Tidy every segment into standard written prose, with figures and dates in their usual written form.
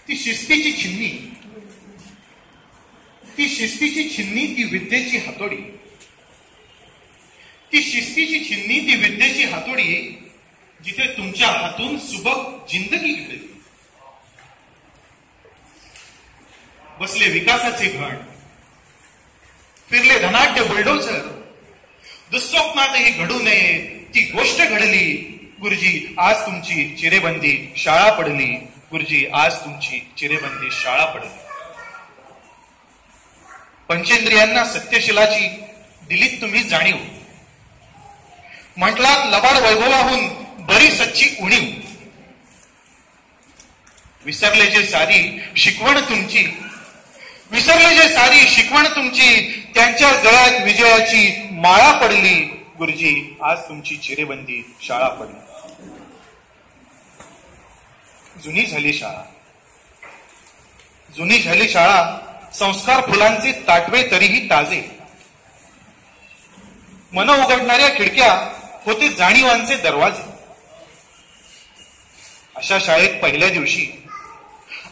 ती शिस्तीची छिन्नी, ती शिस्तीची छिन्नी, ती विद्येची हातोडी, ती शिस्तीची छिन्नी, ती विद्येची हातोडी, जिथे तुमच्या हातून सुबक जिंदगी घडली. बसले विकासाचे घण, फिरले धनाढ्य बुलडोझर, दुःस्वप्नातही घडू नये ती गोष्ट घडली. गुरुजी आज तुमची चिरेबंदी शाळा पडली. गुरुजी आज तुमची चिरेबंदी शाळा पडली. पंचेंद्रियांना सत्यशिलाची दिलीत तुम्ही जाणीव. म्हटलात लबाड वैभवाहून बरी सच्ची उणीव. विसरले जे सारी शिकवण तुमची, विसरले जे सारी शिकवण तुमची, त्यांच्या गळ्यात विजयाची माळा पडली. गुरुजी आज तुमची चिरेबंदी शाळा पडली. जुनी झाली शाळा, जुनी झाली शाळा, संस्कार फुलांचे ताटवे तरीही ताजे. मन उघडणाऱ्या खिडक्या होते जाणीवांचे दरवाजे. अशा शाळेत पहिल्या दिवशी,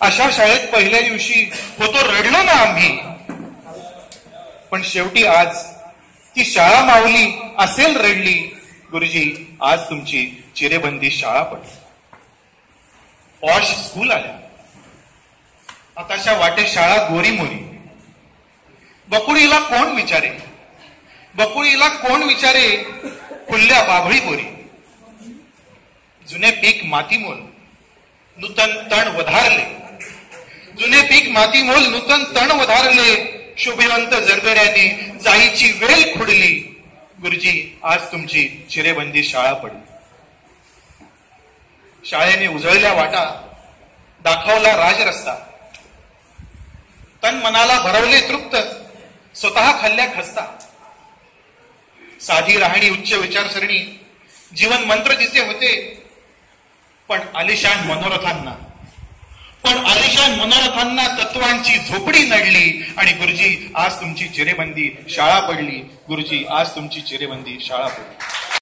अशा शाळेत पहिल्या दिवशी होतो रडलो ना आम्ही. पण शेवटी आज ती शाळा मावली असेल रडली. गुरुजी आज तुमची चिरेबंदी शाळा पडली. पॉश स्कूल आल्या, आताच्या वाटे शाळा गोरी मोरी. बकुळीला कोण विचारे, बकुळीला कोण विचारे, खुल्ल्या बाभळी बोरी. जुने पीक माती मोल, नूतन तण वधारले. जुने पीक माती मोल, नूतन तण वधारले. शोभिवंत जरदऱ्याने जाईची वेल खुडली. गुरुजी आज तुमची चिरेबंदी शाळा पडली. शाळेने उजळल्या वाटा, दाखवला राजरस्ता. तन मनाला भरवले तृप्त, स्वतः खाल्ल्या खस्ता. साधी राहणी, उच्च विचारसरणी, जीवन मंत्र तिचे होते. पण आलिशान मनोरथांना, पण आलिशान मनोरथांना तत्वांची झोपडी नडली. आणि गुरुजी आज तुमची चिरेबंदी शाळा पडली. गुरुजी आज तुमची चिरेबंदी शाळा पडली.